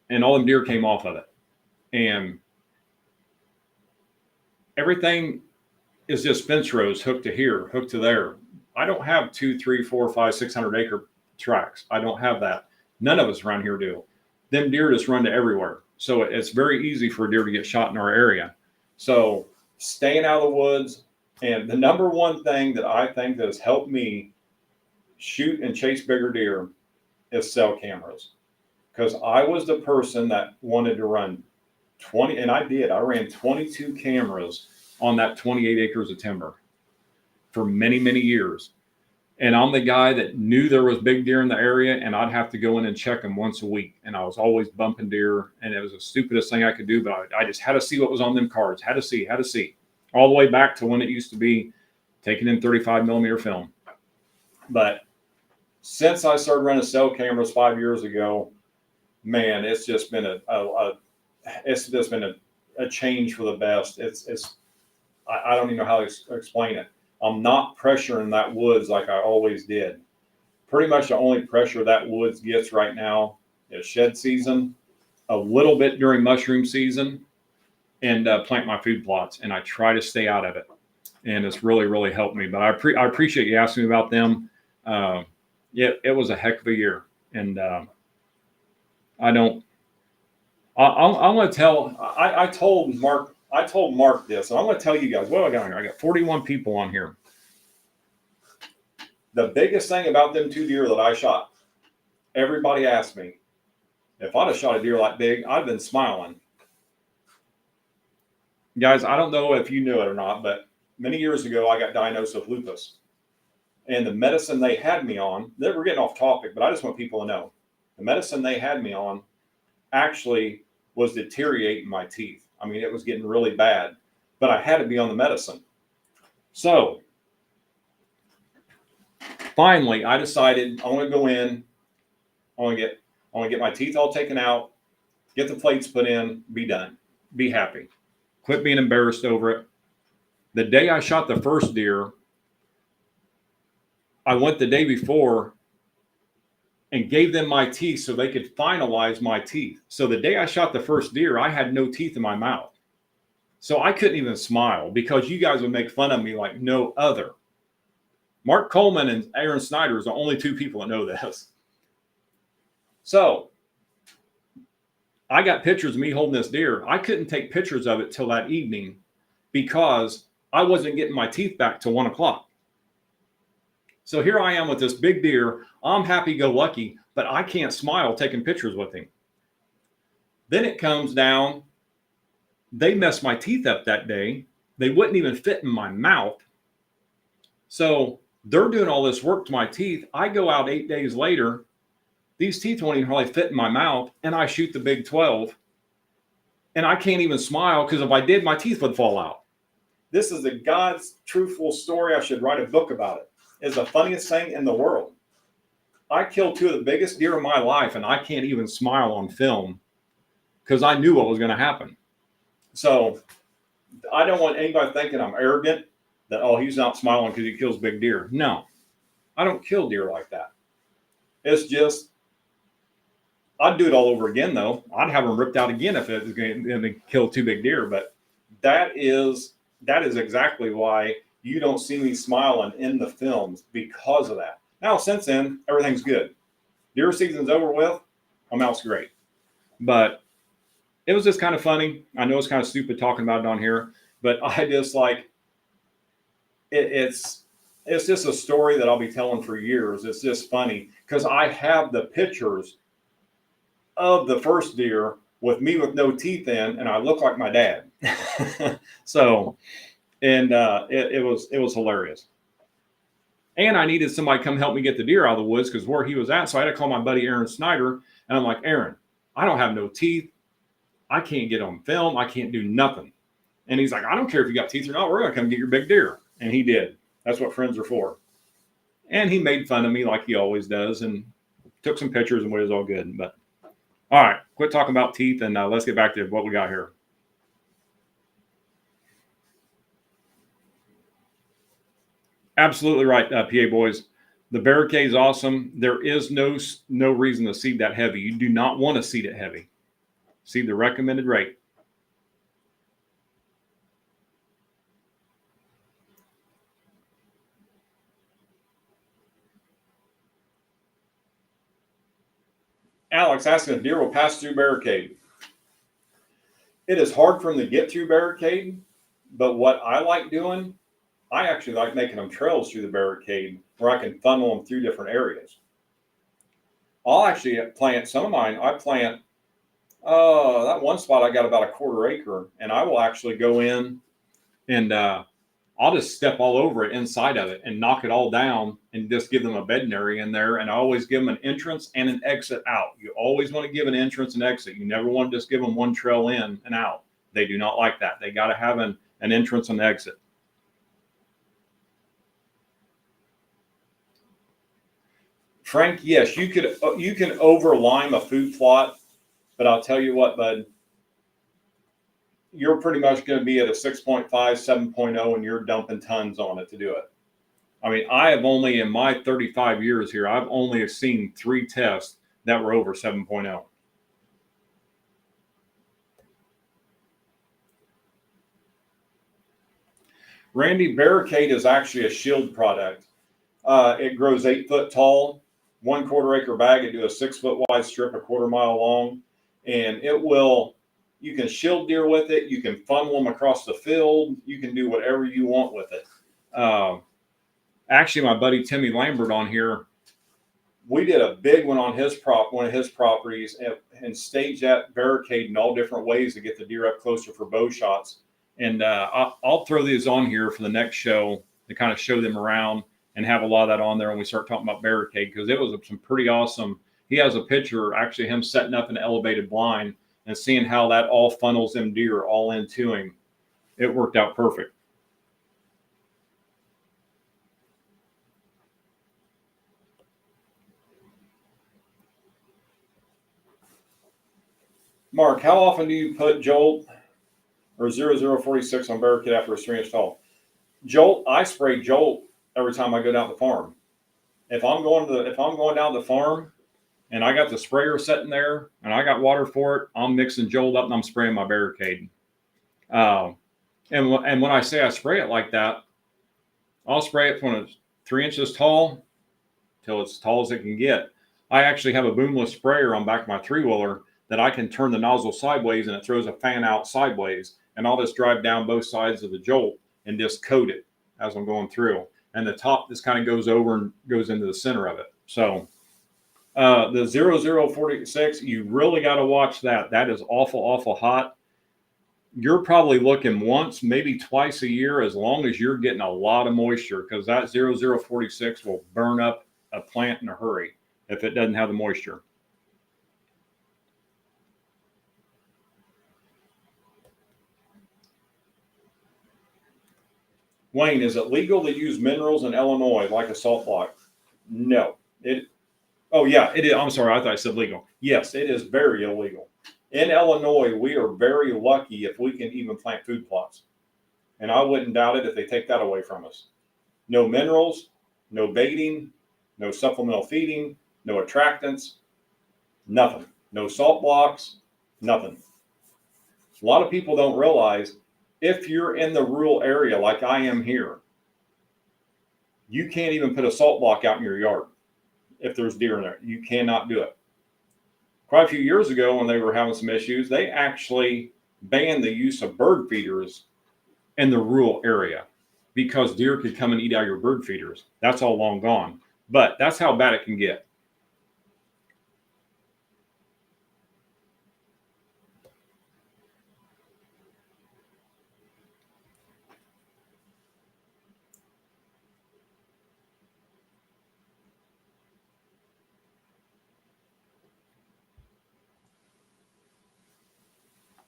and all them deer came off of it. And everything is just fence rows hooked to here, hooked to there. I don't have 2, 3, 4, 5, 600-acre tracks. I don't have that. None of us around here do. Them deer just run to everywhere. So it's very easy for a deer to get shot in our area. So staying out of the woods, and the number one thing that I think that has helped me shoot and chase bigger deer is cell cameras. Because I was the person that wanted to run 20, and I did. I ran 22 cameras on that 28 acres of timber for many, many years. And I'm the guy that knew there was big deer in the area, and I'd have to go in and check them once a week. And I was always bumping deer, and it was the stupidest thing I could do, but I just had to see what was on them cards, had to see, all the way back to when it used to be taking in 35 millimeter film. But since I started running cell cameras 5 years ago, man, it's just been a change for the best. I don't even know how to explain it. I'm not pressuring that woods like I always did. Pretty much the only pressure that woods gets right now is shed season, a little bit during mushroom season, and plant my food plots. And I try to stay out of it. And it's really, really helped me. But I appreciate you asking me about them. It was a heck of a year. And I'm going to tell, I told Mark this, and I'm going to tell you guys, what do I got here? I got 41 people on here. The biggest thing about them 2 deer that I shot, everybody asked me, if I'd have shot a deer that big, I'd have been smiling. Guys, I don't know if you knew it or not, but many years ago, I got diagnosed with lupus. And the medicine they had me on, we're getting off topic, but I just want people to know, the medicine they had me on actually was deteriorating my teeth. I mean, it was getting really bad, but I had to be on the medicine. So finally, I decided I want to go in. I want to get my teeth all taken out, get the plates put in, be done, be happy, quit being embarrassed over it. The day I shot the first deer, I went the day before and gave them my teeth so they could finalize my teeth. So the day I shot the first deer, I had no teeth in my mouth. So I couldn't even smile because you guys would make fun of me like no other. Mark Coleman and Aaron Snyder is the only 2 people that know this. So I got pictures of me holding this deer. I couldn't take pictures of it till that evening because I wasn't getting my teeth back till 1 o'clock. So here I am with this big deer. I'm happy-go-lucky, but I can't smile taking pictures with him. Then it comes down. They messed my teeth up that day. They wouldn't even fit in my mouth. So they're doing all this work to my teeth. I go out 8 days later. These teeth won't even hardly fit in my mouth, and I shoot the big 12. And I can't even smile because if I did, my teeth would fall out. This is the God's truthful story. I should write a book about it. It's the funniest thing in the world. I killed 2 of the biggest deer of my life, and I can't even smile on film because I knew what was going to happen. So I don't want anybody thinking I'm arrogant, that, oh, he's not smiling because he kills big deer. No, I don't kill deer like that. It's just, I'd do it all over again, though. I'd have them ripped out again if it was going to kill 2 big deer. But that is exactly why you don't see me smiling in the films, because of that. Now, since then, everything's good. Deer season's over with. My mouth's great. But it was just kind of funny. I know it's kind of stupid talking about it on here, but I just like it's just a story that I'll be telling for years. It's just funny because I have the pictures of the first deer with me with no teeth in, and I look like my dad. So, and it was hilarious. And I needed somebody to come help me get the deer out of the woods because where he was at. So I had to call my buddy Aaron Snyder, and I'm like, Aaron, I don't have no teeth. I can't get on film. I can't do nothing. And he's like, I don't care if you got teeth or not. We're going to come get your big deer. And he did. That's what friends are for. And he made fun of me like he always does and took some pictures and it was all good. But all right, quit talking about teeth and let's get back to what we got here. Absolutely right, PA boys. The barricade is awesome. There is no reason to seed that heavy. You do not want to seed it heavy. Seed the recommended rate. Alex asking if deer will pass through barricade. It is hard for them to get through barricade, but what I like doing, I actually like making them trails through the barricade where I can funnel them through different areas. I'll actually plant some of mine. I plant, that one spot I got about a quarter acre, and I will actually go in and I'll just step all over it inside of it and knock it all down and just give them a bedding area in there. And I always give them an entrance and an exit out. You always want to give an entrance and exit. You never want to just give them one trail in and out. They do not like that. They got to have an entrance and exit. Frank, yes, you can over lime a food plot, but I'll tell you what, bud, you're pretty much going to be at a 6.5, 7.0, and you're dumping tons on it to do it. I mean, I have only, in my 35 years here, I've only seen 3 tests that were over 7.0. Randy, barricade is actually a shield product. It grows 8 foot tall, 1/4 acre bag. It do a 6 foot wide strip, a 1/4 mile long, and it will. You can shield deer with it. You can funnel them across the field. You can do whatever you want with it. Actually, my buddy Timmy Lambert on here, we did a big one on one of his properties, and staged that barricade in all different ways to get the deer up closer for bow shots. And I'll throw these on here for the next show to kind of show them around and have a lot of that on there when we start talking about barricade, because it was some pretty awesome. He has a picture, actually, him setting up an elevated blind and seeing how that all funnels them deer all into him. It worked out perfect. Mark, how often do you put Jolt or 0046 on barricade after it's 3 inch tall? Jolt, I spray Jolt every time I go down the farm. If I'm going down the farm and I got the sprayer sitting there and I got water for it, I'm mixing Jolt up and I'm spraying my barricade. And when I say I spray it like that, I'll spray it when it's 3 inches tall till it's as tall as it can get. I actually have a boomless sprayer on back of my 3-wheeler that I can turn the nozzle sideways and it throws a fan out sideways, and I'll just drive down both sides of the Jolt and just coat it as I'm going through. And the top just kind of goes over and goes into the center of it. So the 0046, you really got to watch that. That is awful, awful hot. You're probably looking once, maybe twice a year, as long as you're getting a lot of moisture, because that 0046 will burn up a plant in a hurry if it doesn't have the moisture. Wayne, is it legal to use minerals in Illinois like a salt block? No. Oh yeah, it is. I'm sorry, I thought I said legal. Yes, it is very illegal. In Illinois, we are very lucky if we can even plant food plots. And I wouldn't doubt it if they take that away from us. No minerals, no baiting, no supplemental feeding, no attractants, nothing. No salt blocks, nothing. A lot of people don't realize, if you're in the rural area like I am here, you can't even put a salt block out in your yard if there's deer in there. You cannot do it. Quite a few years ago, when they were having some issues, they actually banned the use of bird feeders in the rural area because deer could come and eat out your bird feeders. That's all long gone. But that's how bad it can get.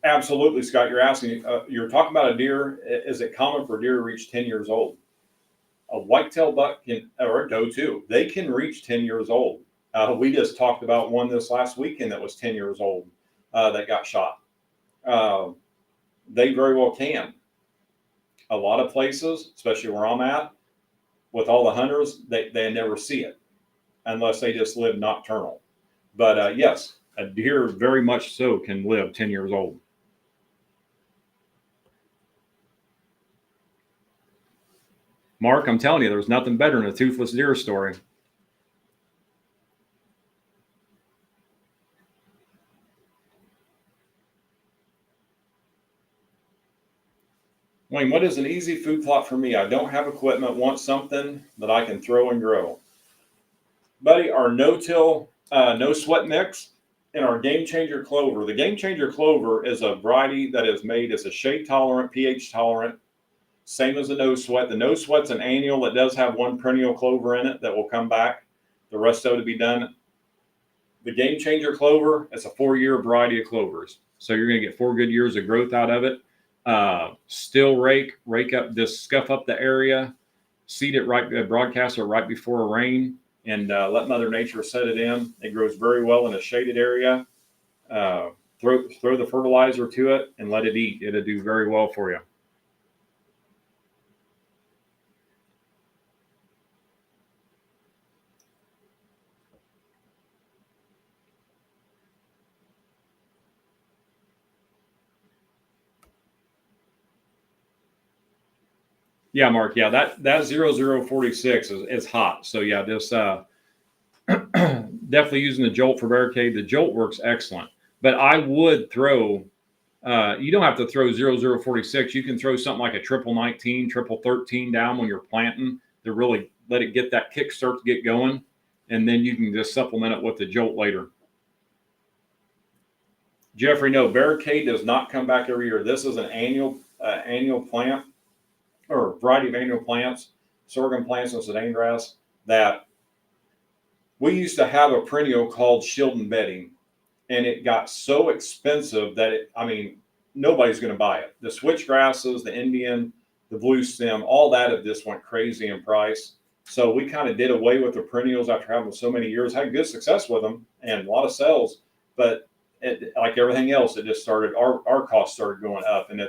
Absolutely, Scott. You're asking, you're talking about a deer. Is it common for deer to reach 10 years old? A whitetail buck can, or a doe too, they can reach 10 years old. We just talked about one this last weekend that was 10 years old that got shot. They very well can. A lot of places, especially where I'm at, with all the hunters, they never see it unless they just live nocturnal. But yes, a deer very much so can live 10 years old. Mark, I'm telling you, there's nothing better than a toothless deer story. Wayne, what is an easy food plot for me? I don't have equipment, want something that I can throw and grow. Buddy, our no-till, no sweat mix and our Game Changer clover. The Game Changer clover is a variety that is made as a shade tolerant, pH tolerant, same as the no sweat. The no sweat's an annual that does have one perennial clover in it that will come back. The rest of it to be done. The Game Changer clover, it's a 4-year variety of clovers. So you're going to get 4 good years of growth out of it. Still rake up, just scuff up the area, seed it right, broadcast it right before a rain, and let Mother Nature set it in. It grows very well in a shaded area. Throw the fertilizer to it and let it eat. It'll do very well for you. Yeah, Mark. Yeah, that 0046 is hot. So yeah, this definitely using the Jolt for barricade. The Jolt works excellent, but I would throw. You don't have to throw 0046. You can throw something like a 1919, 13 down when you're planting to really let it get that kickstart to get going, and then you can just supplement it with the Jolt later. Jeffrey, no, barricade does not come back every year. This is an annual plant or variety of annual plants, sorghum plants and Sudan grass that we used to have a perennial called Shilden bedding, and it got so expensive that nobody's going to buy it. The switch grasses, the Indian, the blue stem, all that have just went crazy in price. So we kind of did away with the perennials after having so many years, had good success with them and a lot of sales, but like everything else, it just started, our costs started going up, and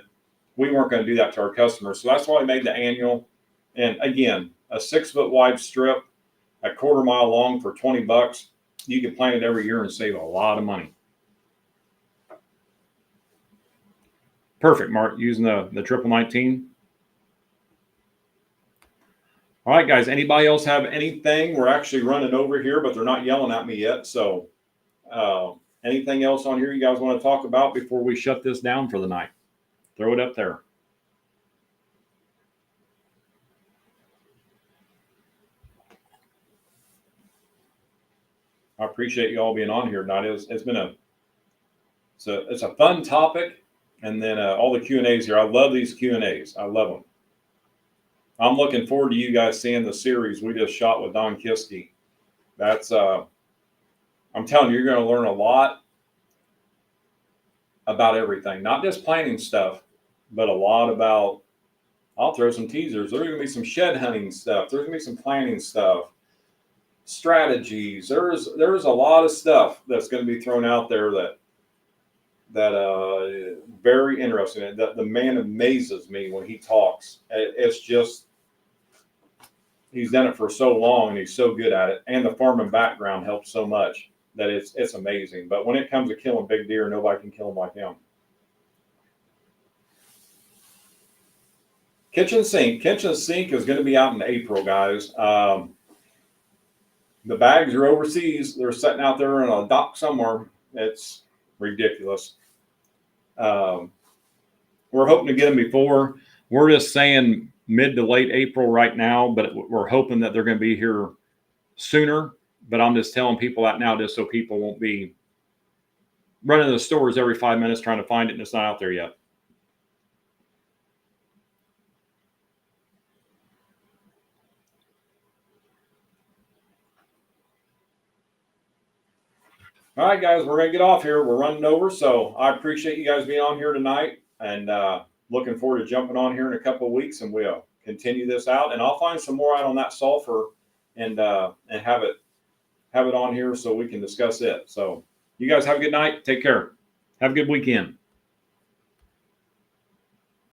we weren't going to do that to our customers. So that's why we made the annual. And again, a 6-foot wide strip, a 1/4 mile long for $20. You can plant it every year and save a lot of money. Perfect, Mark, using the 1919. All right, guys, anybody else have anything? We're actually running over here, but they're not yelling at me yet. So anything else on here you guys want to talk about before we shut this down for the night? Throw it up there. I appreciate you all being on here tonight. It's been it's a fun topic, and then all the Q&As here. I love these Q&As. I love them. I'm looking forward to you guys seeing the series we just shot with Don Kiske. That's I'm telling you, you're going to learn a lot about everything, not just planting stuff, but a lot about. I'll throw some teasers. There's going to be some shed hunting stuff. There's going to be some planting stuff. Strategies. There's a lot of stuff that's going to be thrown out there that very interesting. That the man amazes me when he talks. It's just he's done it for so long and he's so good at it, and the farming background helps so much that it's amazing. But when it comes to killing big deer, nobody can kill them like him. Kitchen sink is going to be out in April, guys. The bags are overseas. They're sitting out there in a dock somewhere. It's ridiculous. We're hoping to get them before. We're just saying mid to late April right now, but we're hoping that they're going to be here sooner. But I'm just telling people that now just so people won't be running to the stores every 5 minutes trying to find it and it's not out there yet. All right, guys, we're going to get off here. We're running over, so I appreciate you guys being on here tonight, and looking forward to jumping on here in a couple of weeks, and we'll continue this out. And I'll find some more out on that sulfur and have it on here so we can discuss it. So you guys have a good night. Take care. Have a good weekend.